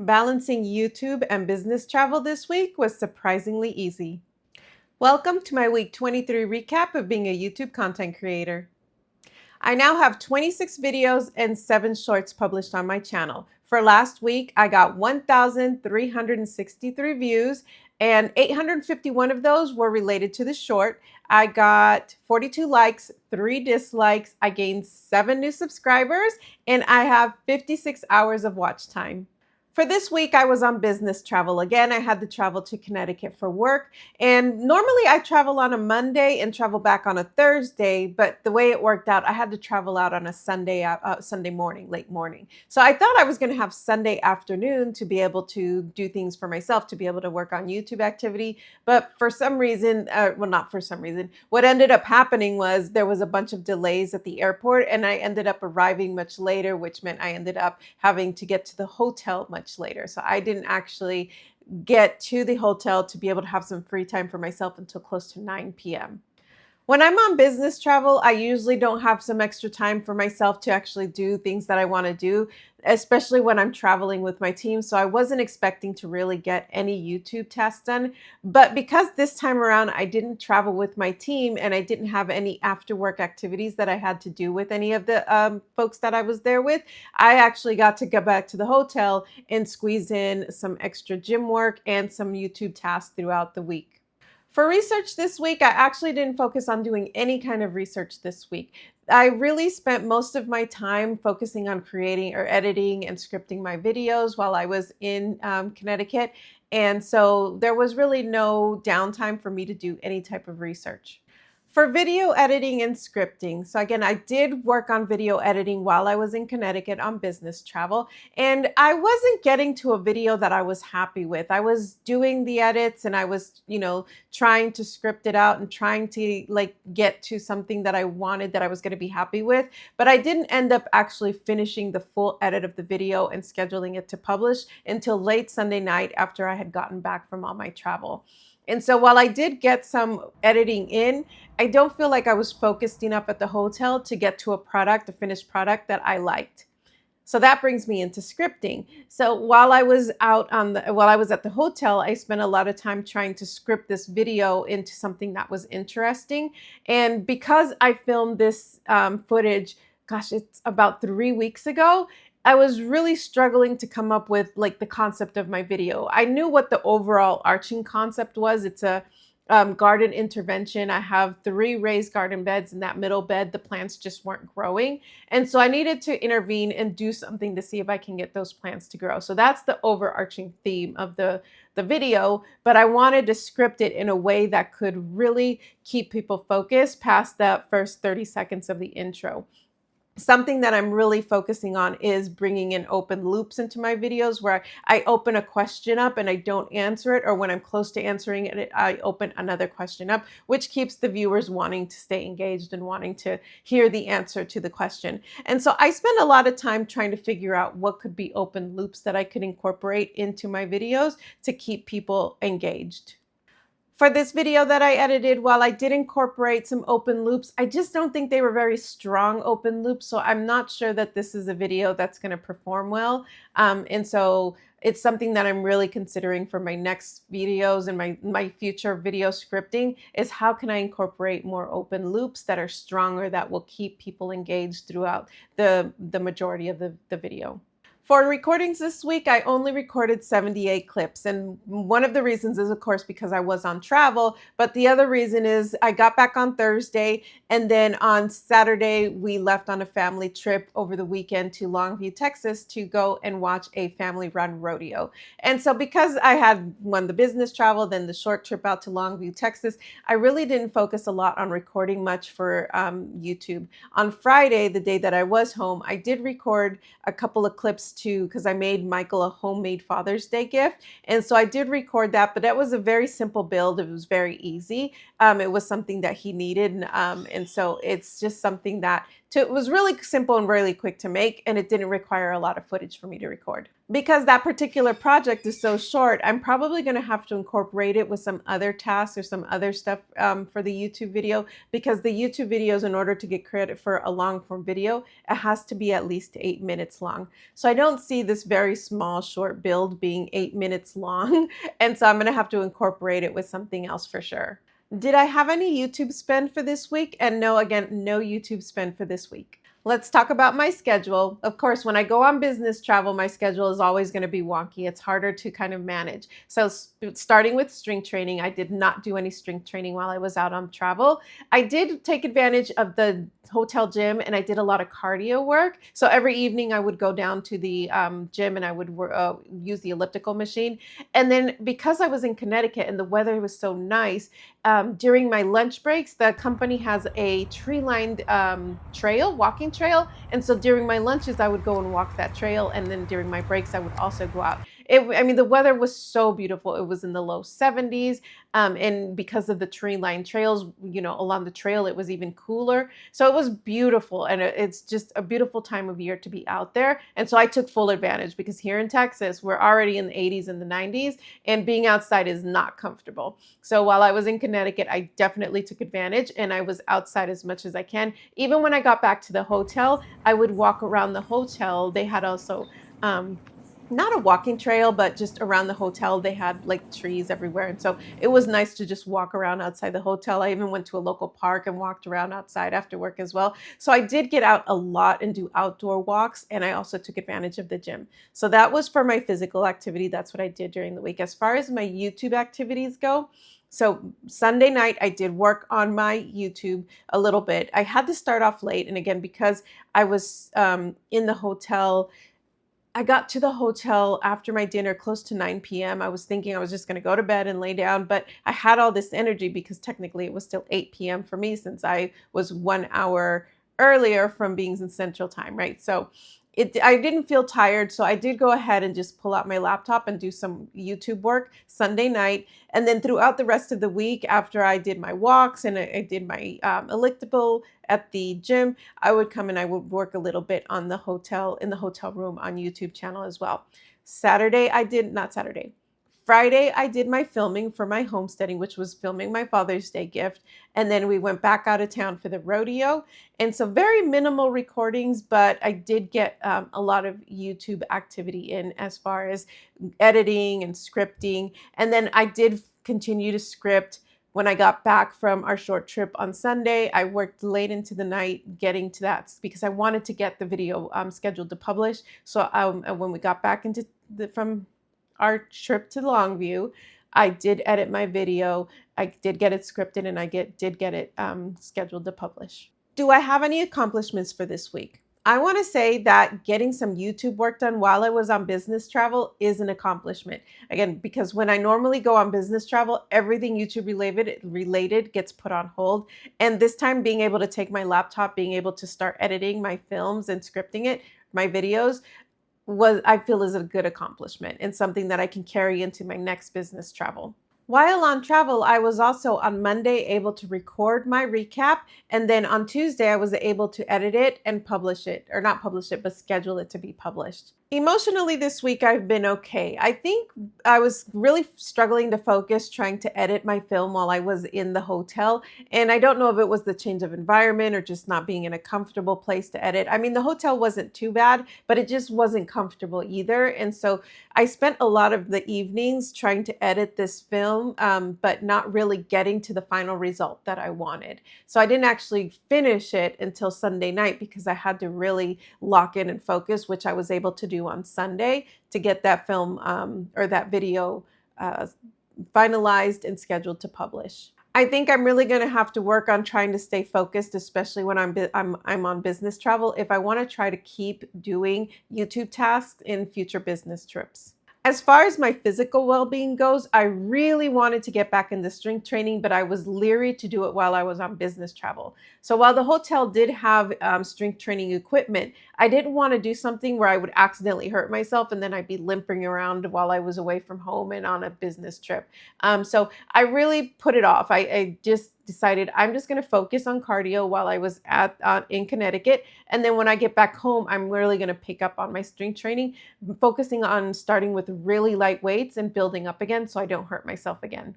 Balancing YouTube and business travel this week was surprisingly easy. Welcome to my week 23 recap of being a YouTube content creator. I now have 26 videos and 7 shorts published on my channel. For last week, I got 1,363 views, and 851 of those were related to the short. I got 42 likes, 3 dislikes. I gained 7 new subscribers, and I have 56 hours of watch time. For this week, I was on business travel. Again, I had to travel to Connecticut for work. And normally I travel on a Monday and travel back on a Thursday, but the way it worked out, I had to travel out on a Sunday morning, late morning. So I thought I was going to have Sunday afternoon to be able to do things for myself, to be able to work on YouTube activity. But for some reason, well, not for some reason, what ended up happening was there was a bunch of delays at the airport, and I ended up arriving much later, which meant I ended up having to get to the hotel much later. So I didn't actually get to the hotel to be able to have some free time for myself until close to 9 p.m. When I'm on business travel, I usually don't have some extra time for myself to actually do things that I want to do, especially when I'm traveling with my team. So I wasn't expecting to really get any YouTube tasks done. But because this time around I didn't travel with my team and I didn't have any after work activities that I had to do with any of the folks that I was there with, I actually got to go back to the hotel and squeeze in some extra gym work and some YouTube tasks throughout the week. For research this week, I actually didn't focus on doing any kind of research this week. I really spent most of my time focusing on creating or editing and scripting my videos while I was in Connecticut. And so there was really no downtime for me to do any type of research. For video editing and scripting, so again, I did work on video editing while I was in Connecticut on business travel, and I wasn't getting to a video that I was happy with. I was doing the edits and I was, trying to script it out and trying to get to something that I wanted that I was going to be happy with, but I didn't end up actually finishing the full edit of the video and scheduling it to publish until late Sunday night after I had gotten back from all my travel. And so while I did get some editing in, I don't feel like I was focused enough at the hotel to get to a finished product that I liked. So that brings me into scripting. So while I was at the hotel, I spent a lot of time trying to script this video into something that was interesting. And because I filmed this footage, gosh, it's about 3 weeks ago, I was really struggling to come up with the concept of my video. I knew what the overall arching concept was. It's a garden intervention. I have 3 raised garden beds. In that middle bed, the plants just weren't growing. And so I needed to intervene and do something to see if I can get those plants to grow. So that's the overarching theme of the video, but I wanted to script it in a way that could really keep people focused past that first 30 seconds of the intro. Something that I'm really focusing on is bringing in open loops into my videos where I open a question up and I don't answer it, or when I'm close to answering it, I open another question up, which keeps the viewers wanting to stay engaged and wanting to hear the answer to the question. And so I spend a lot of time trying to figure out what could be open loops that I could incorporate into my videos to keep people engaged. For this video that I edited, while I did incorporate some open loops, I just don't think they were very strong open loops. So I'm not sure that this is a video that's going to perform well. And so it's something that I'm really considering for my next videos and my future video scripting is how can I incorporate more open loops that are stronger that will keep people engaged throughout the majority of the video. For recordings this week, I only recorded 78 clips. And one of the reasons is, of course, because I was on travel. But the other reason is I got back on Thursday. And then on Saturday, we left on a family trip over the weekend to Longview, Texas to go and watch a family run rodeo. And so because I had the business travel, then the short trip out to Longview, Texas, I really didn't focus a lot on recording much for YouTube. On Friday, the day that I was home, I did record a couple of clips too, because I made Michael a homemade Father's Day gift. And so I did record that, but that was a very simple build. It was very easy. It was something that he needed. And so it's just something that It was really simple and really quick to make, and it didn't require a lot of footage for me to record. Because that particular project is so short, I'm probably going to have to incorporate it with some other tasks or some other stuff for the YouTube video, because the YouTube videos, in order to get credit for a long form video, it has to be at least 8 minutes long. So I don't see this very small short build being 8 minutes long. And so I'm going to have to incorporate it with something else for sure. Did I have any YouTube spend for this week? And no, again, no YouTube spend for this week. Let's talk about my schedule. Of course, when I go on business travel, my schedule is always going to be wonky. It's harder to kind of manage. So starting with strength training, I did not do any strength training while I was out on travel. I did take advantage of the hotel gym, and I did a lot of cardio work. So every evening I would go down to the gym and I would use the elliptical machine. And then because I was in Connecticut and the weather was so nice, during my lunch breaks, the company has a tree-lined walking trail. And so during my lunches, I would go and walk that trail. And then during my breaks, I would also go out. The weather was so beautiful. It was in the low 70s. And because of the tree-lined trails, along the trail, it was even cooler. So it was beautiful. And it's just a beautiful time of year to be out there. And so I took full advantage, because here in Texas, we're already in the 80s and the 90s, and being outside is not comfortable. So while I was in Connecticut, I definitely took advantage, and I was outside as much as I can. Even when I got back to the hotel, I would walk around the hotel. They had also, not a walking trail, but just around the hotel, they had like trees everywhere. And so it was nice to just walk around outside the hotel. I even went to a local park and walked around outside after work as well. So I did get out a lot and do outdoor walks. And I also took advantage of the gym. So that was for my physical activity. That's what I did during the week. As far as my YouTube activities go, so Sunday night, I did work on my YouTube a little bit. I had to start off late. And again, because I was in the hotel, I got to the hotel after my dinner close to 9 p.m. I was thinking I was just going to go to bed and lay down, but I had all this energy because technically it was still 8 p.m. for me, since I was 1 hour earlier from being in Central Time, right? So I didn't feel tired, so I did go ahead and just pull out my laptop and do some YouTube work Sunday night. And then throughout the rest of the week, after I did my walks and I did my elliptical at the gym, I would come and I would work a little bit in the hotel room on YouTube channel as well. Friday, I did my filming for my homesteading, which was filming my Father's Day gift. And then we went back out of town for the rodeo. And so very minimal recordings, but I did get a lot of YouTube activity in, as far as editing and scripting. And then I did continue to script. When I got back from our short trip on Sunday, I worked late into the night getting to that, because I wanted to get the video scheduled to publish. So when we got back from our trip to Longview, I did edit my video. I did get it scripted, and I did get it scheduled to publish. Do I have any accomplishments for this week? I want to say that getting some YouTube work done while I was on business travel is an accomplishment. Again, because when I normally go on business travel, everything YouTube related gets put on hold. And this time, being able to take my laptop, being able to start editing my films and scripting it, my videos, I feel is a good accomplishment and something that I can carry into my next business travel. While on travel, I was also on Monday able to record my recap. And then on Tuesday, I was able to edit it and publish it, or not publish it, but schedule it to be published. Emotionally this week, I've been okay. I think I was really struggling to focus trying to edit my film while I was in the hotel. And I don't know if it was the change of environment or just not being in a comfortable place to edit. I mean, the hotel wasn't too bad, but it just wasn't comfortable either. And so I spent a lot of the evenings trying to edit this film, but not really getting to the final result that I wanted. So I didn't actually finish it until Sunday night, because I had to really lock in and focus, which I was able to do on Sunday to get that film or that video finalized and scheduled to publish. I think I'm really going to have to work on trying to stay focused, especially when I'm on business travel, if I want to try to keep doing YouTube tasks in future business trips. As far as my physical well-being goes, I really wanted to get back into strength training, but I was leery to do it while I was on business travel. So while the hotel did have strength training equipment, I didn't want to do something where I would accidentally hurt myself and then I'd be limping around while I was away from home and on a business trip. So I really put it off. I just decided I'm just going to focus on cardio while I was at in Connecticut. And then when I get back home, I'm really going to pick up on my strength training, focusing on starting with really light weights and building up again so I don't hurt myself again.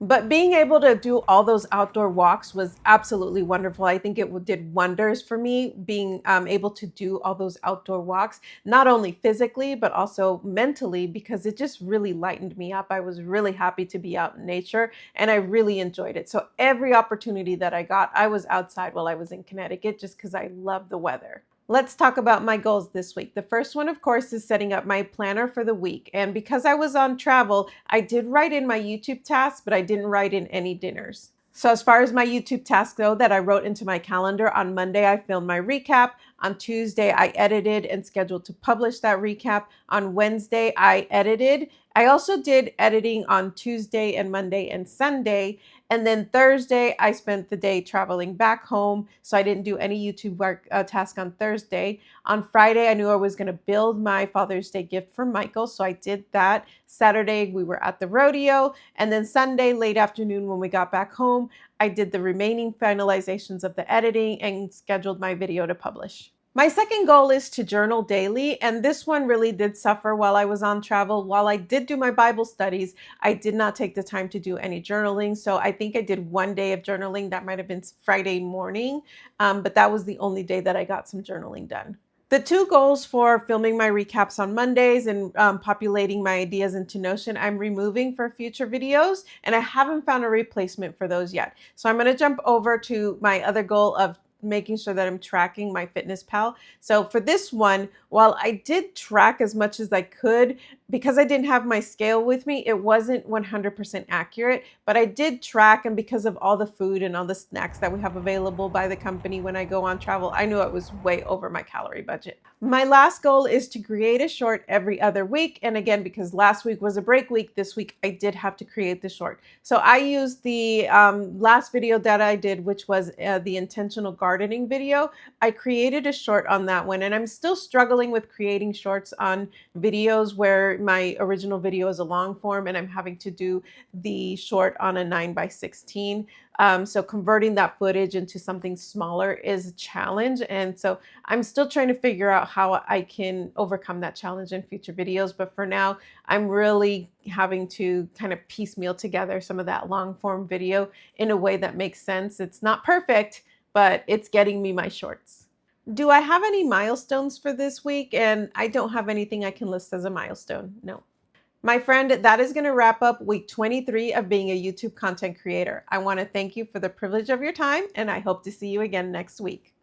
But being able to do all those outdoor walks was absolutely wonderful. I think it did wonders for me being able to do all those outdoor walks, not only physically, but also mentally, because it just really lightened me up. I was really happy to be out in nature and I really enjoyed it. So every opportunity that I got, I was outside while I was in Connecticut just because I love the weather. Let's talk about my goals this week. The first one, of course, is setting up my planner for the week. And because I was on travel, I did write in my YouTube tasks, but I didn't write in any dinners. So as far as my YouTube tasks go that I wrote into my calendar, on Monday, I filmed my recap. On Tuesday, I edited and scheduled to publish that recap. On Wednesday, I edited. I also did editing on Tuesday and Monday and Sunday. And then Thursday, I spent the day traveling back home. So I didn't do any YouTube work task on Thursday. On Friday, I knew I was going to build my Father's Day gift for Michael. So I did that. Saturday, we were at the rodeo. And then Sunday, late afternoon, when we got back home, I did the remaining finalizations of the editing and scheduled my video to publish. My second goal is to journal daily, and this one really did suffer while I was on travel. While I did do my Bible studies, I did not take the time to do any journaling. So I think I did one day of journaling. That might have been Friday morning, but that was the only day that I got some journaling done. The two goals for filming my recaps on Mondays and populating my ideas into Notion, I'm removing for future videos, and I haven't found a replacement for those yet. So I'm going to jump over to my other goal of making sure that I'm tracking my Fitness Pal. So for this one, while I did track as much as I could, because I didn't have my scale with me, it wasn't 100% accurate, but I did track, and because of all the food and all the snacks that we have available by the company when I go on travel, I knew it was way over my calorie budget. My last goal is to create a short every other week. And again, because last week was a break week, this week I did have to create the short. So I used the last video that I did, which was the intentional gardening video. I created a short on that one, and I'm still struggling with creating shorts on videos where my original video is a long form and I'm having to do the short on a 9:16. So converting that footage into something smaller is a challenge. And so I'm still trying to figure out how I can overcome that challenge in future videos. But for now, I'm really having to kind of piecemeal together some of that long form video in a way that makes sense. It's not perfect, but it's getting me my shorts. Do I have any milestones for this week? And I don't have anything I can list as a milestone. No. My friend, that is going to wrap up week 23 of being a YouTube content creator. I want to thank you for the privilege of your time, and I hope to see you again next week.